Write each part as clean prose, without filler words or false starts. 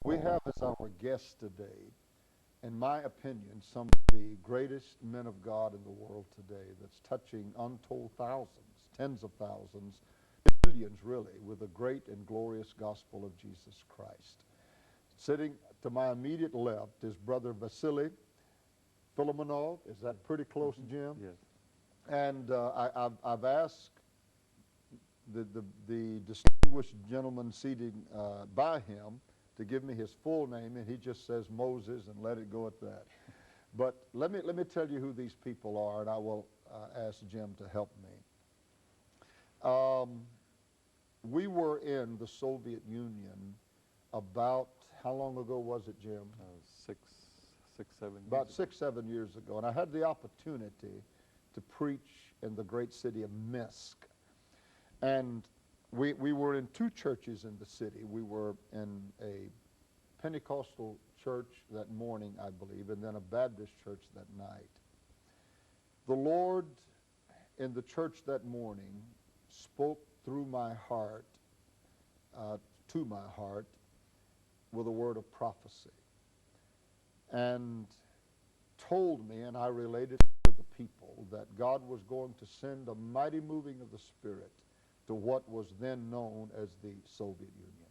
We have as our guest today, in my opinion, some of the greatest men of God in the world today that's touching untold thousands, tens of thousands, millions really, with the great and glorious gospel of Jesus Christ. Sitting to my immediate left is Brother Vasily Filimonov. Is that pretty close, Jim? Yes. And I've asked the distinguished gentleman seated by him to give me his full name, and he just says Moses and let it go at that. But let me tell you who these people are, and I will ask Jim to help me. We were in the Soviet Union about, how long ago was it, Jim? 7 years About ago. 6, 7 years ago, and I had the opportunity to preach in the great city of Minsk. And we were in two churches in the city. We were in a Pentecostal church that morning, I believe, and then a Baptist church that night. The Lord, in the church that morning, spoke through my heart, to my heart, with a word of prophecy, and told me, and I related to the people, that God was going to send a mighty moving of the Spirit to what was then known as the Soviet Union.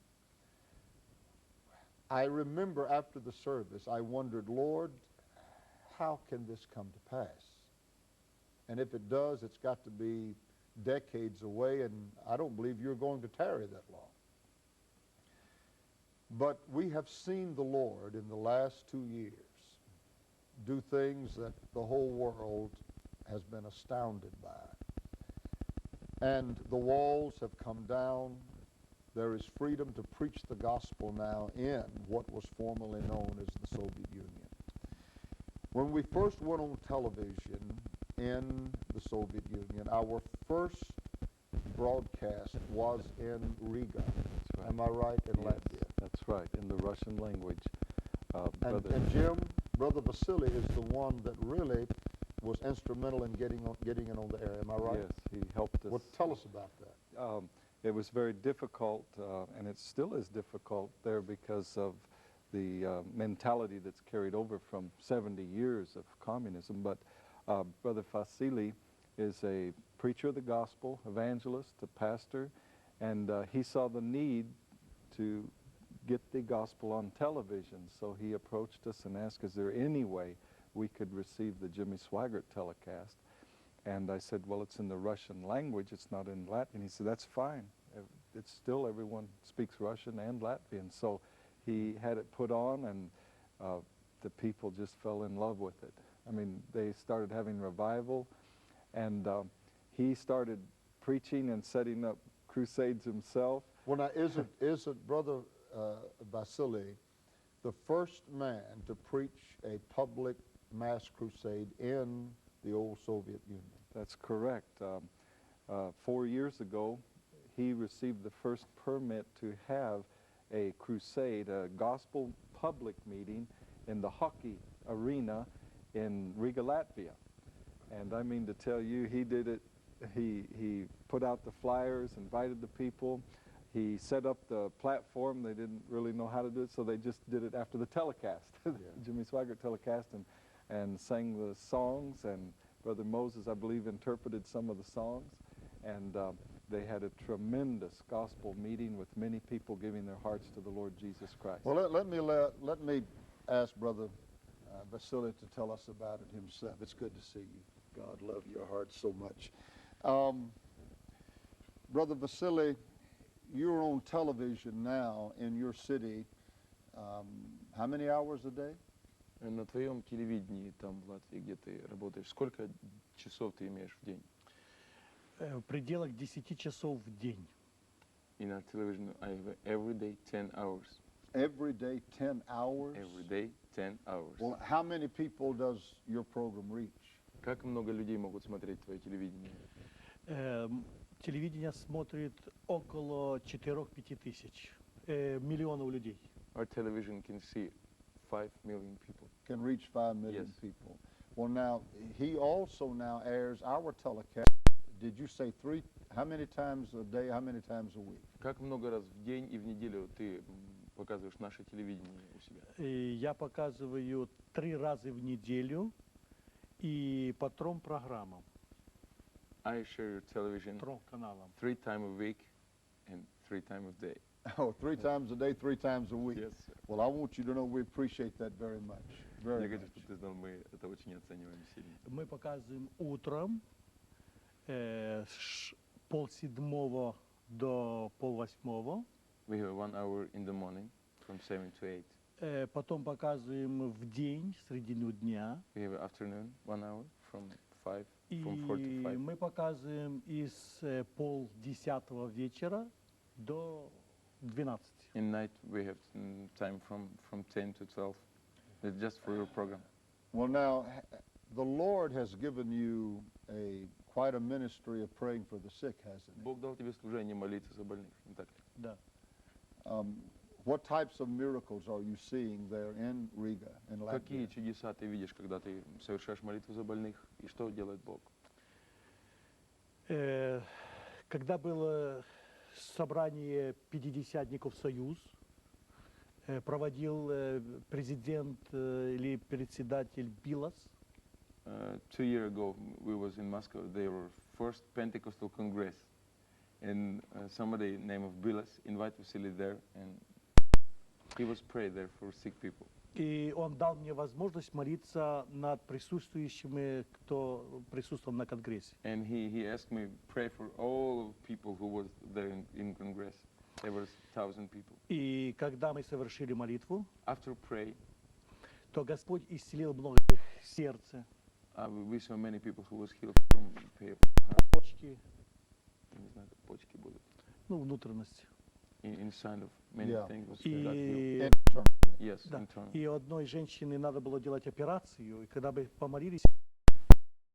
I remember after the service, I wondered, Lord, how can this come to pass? And if it does, it's got to be decades away, and I don't believe you're going to tarry that long. But we have seen the Lord in the last 2 years do things that the whole world has been astounded by. And the walls have come down. There is freedom to preach the gospel now in what was formerly known as the Soviet Union. When we first went on television in the Soviet Union, our first broadcast was in Riga. That's right. Am I right? In Yes, Latvia. that's right, in the Russian language. And Jim, Brother Vasily is the one that really was instrumental in getting it on the air. Am I right? Yes, he helped us. Well, tell us about that. It was very difficult, and it still is difficult there because of the mentality that's carried over from 70 years of communism. But Brother Vasily is a preacher of the gospel, evangelist, a pastor, and he saw the need to get the gospel on television. So he approached us and asked, is there any way we could receive the Jimmy Swaggert telecast? And I said, well, it's in the Russian language, it's not in Latvian. He said, that's fine. It's still, everyone speaks Russian and Latvian. So he had it put on, and the people just fell in love with it. I mean, they started having revival, and he started preaching and setting up crusades himself. Well, now, isn't Brother Vasily the first man to preach a public mass crusade in the old Soviet Union? That's correct. 4 years ago, he received the first permit to have a crusade, a gospel public meeting in the hockey arena in Riga, Latvia. And I mean to tell you, he did it. He put out the flyers, invited the people. He set up the platform. They didn't really know how to do it, so they just did it after the telecast, Jimmy Swaggert telecast, and sang the songs. And Brother Moses, I believe, interpreted some of the songs. And they had a tremendous gospel meeting with many people giving their hearts to the Lord Jesus Christ. Well, let me ask Brother Vasily to tell us about it himself. It's good to see you. God love your heart so much. Brother Vasily, you're on television now in your city. How many hours a day? На твоем телевидении там в Латвии, где ты работаешь, сколько часов ты имеешь в день? В пределах 10 часов в день. In a television, I have every day 10 hours. Every day 10 hours? Every day 10 hours. Well, how many people does your program reach? Как много людей могут смотреть твое телевидение? Телевидение смотрит около 4-5 тысяч миллионов людей. Our television can see 5 million people. Can reach 5 million Yes. people. Well, now, he also now airs our telecast. Did you say how many times a day, how many times a week? Как много раз в день и в неделю ты показываешь наше телевидение у себя? И я показываю 3 раза в неделю и по 3 программам, I share your television 3 каналам. 3 times a week and 3 times a day. Oh, 3 times a day, 3 times a week. Yes, sir. Well, I want you to know we appreciate that very much. Very Я хочу, much. чтобы ты знал, мы это очень оцениваем сильно. Мы показываем утром с 6:30 до 7:30. We have 1 hour in the morning from 7 to 8. Потом показываем в день, в середину дня. We have afternoon 1 hour from 4 И to 5. мы показываем из 9:30 вечера до 12. In night we have time from 10 to 12. It's just for your program. Well, now, the Lord has given you quite a ministry of praying for the sick, hasn't He? Бог дал тебе служение молиться за больных, не так ли? Да. What types of miracles are you seeing there in Riga, in Какие Latvia? чудеса ты видишь, когда ты совершаешь молитву за больных, и что делает Бог? Когда было собрание пятидесятников Союз, проводил президент или председатель Билас. 2 years ago, we was in Moscow. They were first Pentecostal Congress, and somebody named of Bilas invited Vasily there, and he was pray there for sick people. И он дал мне возможность молиться над присутствующими, кто присутствовал на конгрессе. And he asked me pray for all of people who was there in Congress. There was 1,000 people. И когда мы совершили молитву, After pray, то Господь исцелил многих сердце, we saw many people who was healed from почки, не знаю, как почки будут. ну, внутренности. Inside of many Yeah. things was got И, healed. Yes, да, internal. и у одной женщины надо было делать операцию, и когда мы помолились,